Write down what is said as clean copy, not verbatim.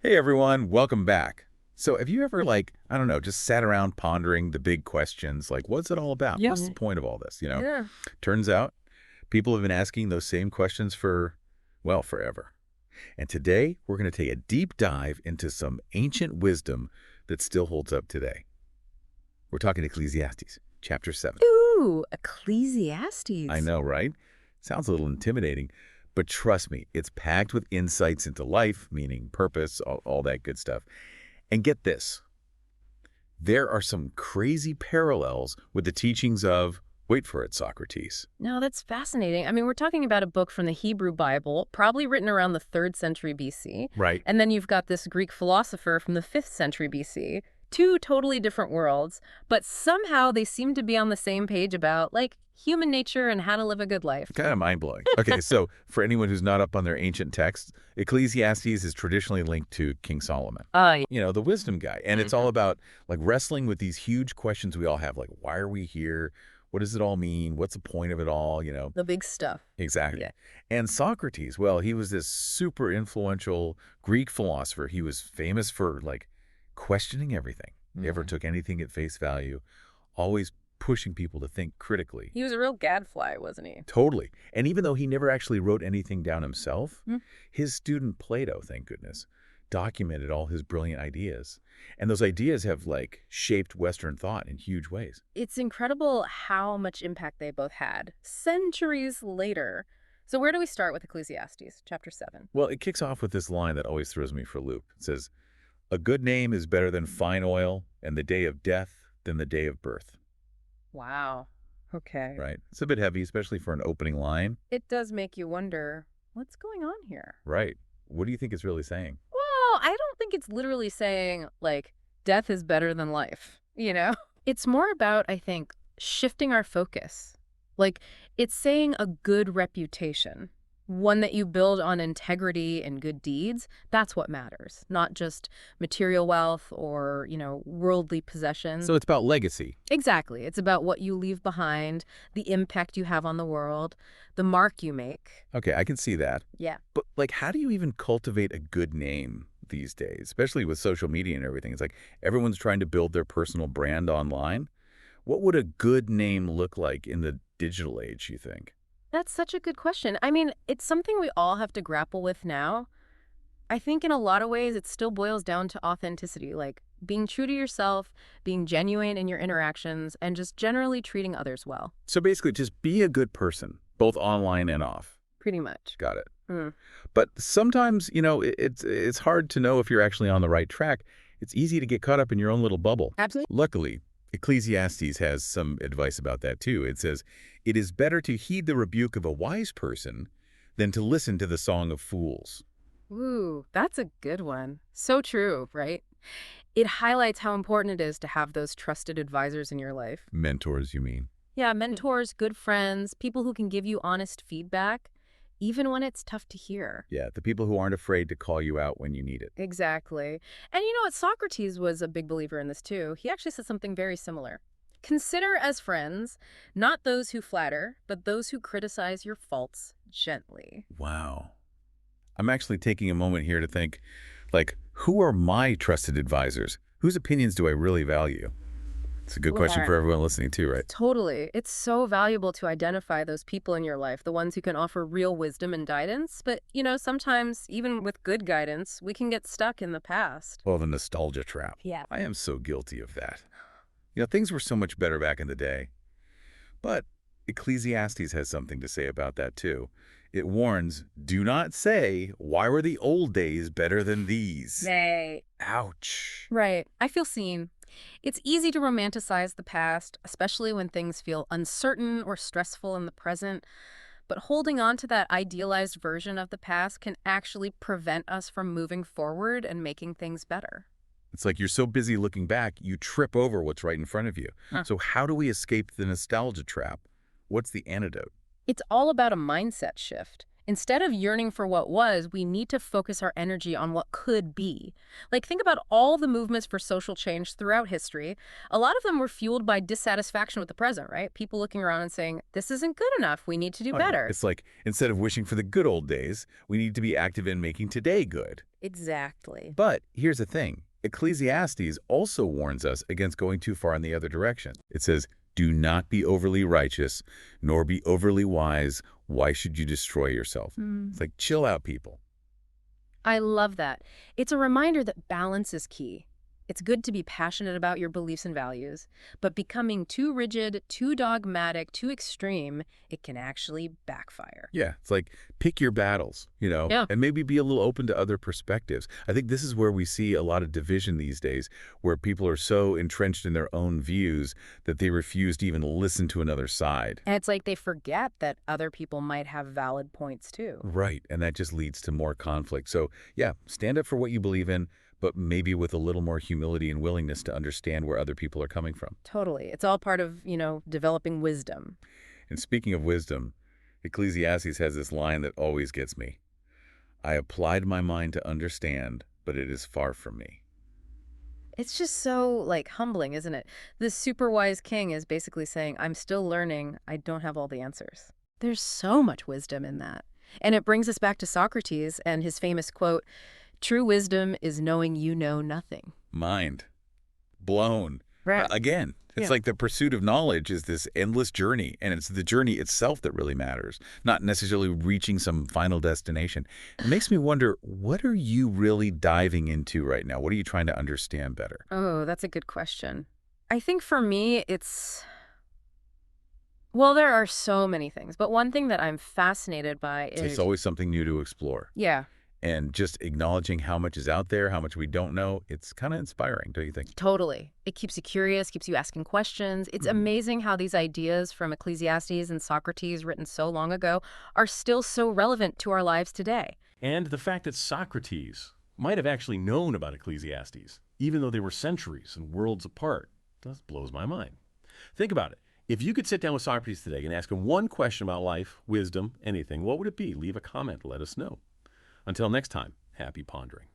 Hey everyone, welcome back. So have you ever I don't know, just sat around pondering the big questions like what's it all about? Yeah. What's the point of all this? Yeah. Turns out people have been asking those same questions for, well, forever. And today we're going to take a deep dive into some ancient wisdom that still holds up today. We're talking Ecclesiastes, chapter 7. Ooh, I Ecclesiastes. know, right? Sounds a little intimidating, but trust me, it's packed with insights into life, meaning purpose, all that good stuff. And get this. There are some crazy parallels with the teachings of, wait for it, Socrates. No, that's fascinating. I mean, we're talking about a book from the Hebrew Bible, probably written around the 3rd century BC. Right. And then you've got this Greek philosopher from the 5th century BC. Two totally different worlds, but somehow they seem to be on the same page about, like, human nature and how to live a good life. Kind of mind-blowing. Okay, so for anyone who's not up on their ancient texts, Ecclesiastes is traditionally linked to King Solomon. Yeah. The wisdom guy. And it's all about wrestling with these huge questions we all have, like why are we here? What does it all mean? What's the point of it all? The big stuff. Exactly. Yeah. And Socrates, well, he was this super influential Greek philosopher. He was famous for questioning everything. Never took anything at face value, always pushing people to think critically. He was a real gadfly, wasn't he? Totally. And even though he never actually wrote anything down himself, Hmm. his student Plato, thank goodness, documented all his brilliant ideas. And those ideas have shaped Western thought in huge ways. It's incredible how much impact they both had centuries later. So where do we start with Ecclesiastes, chapter 7? Well, it kicks off with this line that always throws me for a loop. It says, "A good name is better than fine oil, and the day of death than the day of birth." Wow. Okay. Right? It's a bit heavy, especially for an opening line. It does make you wonder, what's going on here? Right. What do you think it's really saying? Well, I don't think it's literally saying, like, death is better than life, you know? It's more about, I think, shifting our focus. Like, it's saying a good reputation, one that you build on integrity and good deeds. That's what matters, not just material wealth or, worldly possessions. So it's about legacy. Exactly. It's about what you leave behind, the impact you have on the world, the mark you make. Okay, I can see that. Yeah. But how do you even cultivate a good name these days, especially with social media and everything? It's like everyone's trying to build their personal brand online. What would a good name look like in the digital age, you think? That's such a good question. I mean, it's something we all have to grapple with now. I think in a lot of ways, it still boils down to authenticity, like being true to yourself, being genuine in your interactions, and just generally treating others well. So basically, just be a good person, both online and off. Pretty much. Got it. Mm. But sometimes, it's hard to know if you're actually on the right track. It's easy to get caught up in your own little bubble. Absolutely. Luckily, Ecclesiastes has some advice about that too. It says, "It is better to heed the rebuke of a wise person than to listen to the song of fools." Ooh, that's a good one. So true, right? It highlights how important it is to have those trusted advisors in your life. Mentors, you mean? Yeah, mentors, good friends, people who can give you honest feedback, even when it's tough to hear. Yeah, the people who aren't afraid to call you out when you need it. Exactly. And you know what? Socrates was a big believer in this too. He actually said something very similar. Consider as friends, not those who flatter, but those who criticize your faults gently. Wow. I'm actually taking a moment here to think, who are my trusted advisors? Whose opinions do I really value? It's a good question for everyone listening too, right? Totally. It's so valuable to identify those people in your life, the ones who can offer real wisdom and guidance. But, sometimes, even with good guidance, we can get stuck in the past. Well, the nostalgia trap. Yeah. I am so guilty of that. Things were so much better back in the day. But Ecclesiastes has something to say about that too. It warns, do not say, why were the old days better than these? Nay. Ouch. Right. I feel seen. It's easy to romanticize the past, especially when things feel uncertain or stressful in the present. But holding on to that idealized version of the past can actually prevent us from moving forward and making things better. It's like you're so busy looking back, you trip over what's right in front of you. Huh. So how do we escape the nostalgia trap? What's the antidote? It's all about a mindset shift. Instead of yearning for what was, we need to focus our energy on what could be. Like, think about all the movements for social change throughout history. A lot of them were fueled by dissatisfaction with the present, right? People looking around and saying, this isn't good enough. We need to do Oh, yeah. better. It's like, instead of wishing for the good old days, we need to be active in making today good. Exactly. But here's the thing. Ecclesiastes also warns us against going too far in the other direction. It says, do not be overly righteous, nor be overly wise. Why should you destroy yourself? It's like, chill out, people. I love that. It's a reminder that balance is key. It's good to be passionate about your beliefs and values, but becoming too rigid, too dogmatic, too extreme, it can actually backfire. Yeah, it's like, pick your battles, Yeah. and maybe be a little open to other perspectives. I think this is where we see a lot of division these days, where people are so entrenched in their own views that they refuse to even listen to another side. And it's like they forget that other people might have valid points too. Right, and that just leads to more conflict. So, yeah, stand up for what you believe in, but maybe with a little more humility and willingness to understand where other people are coming from. Totally. It's all part of, developing wisdom. And speaking of wisdom, Ecclesiastes has this line that always gets me. I applied my mind to understand, but it is far from me. It's just so, humbling, isn't it? This super wise king is basically saying, I'm still learning. I don't have all the answers. There's so much wisdom in that. And it brings us back to Socrates and his famous quote, true wisdom is knowing you know nothing. Mind blown. Right. Again, it's Yeah. like the pursuit of knowledge is this endless journey, and it's the journey itself that really matters, not necessarily reaching some final destination. It makes me wonder, what are you really diving into right now? What are you trying to understand better? Oh, that's a good question. I think for me, well, there are so many things, but one thing that I'm fascinated by It's is, always something new to explore. yeah, And just acknowledging how much is out there, how much we don't know, it's kind of inspiring, don't you think? totally. It keeps you curious, keeps you asking questions. It's amazing how these ideas from Ecclesiastes and Socrates, written so long ago, are still so relevant to our lives today. And the fact that Socrates might have actually known about Ecclesiastes, even though they were centuries and worlds apart, just blows my mind. Think about it. If you could sit down with Socrates today and ask him one question about life, wisdom, anything, what would it be? Leave a comment, let us know. Until next time, happy pondering.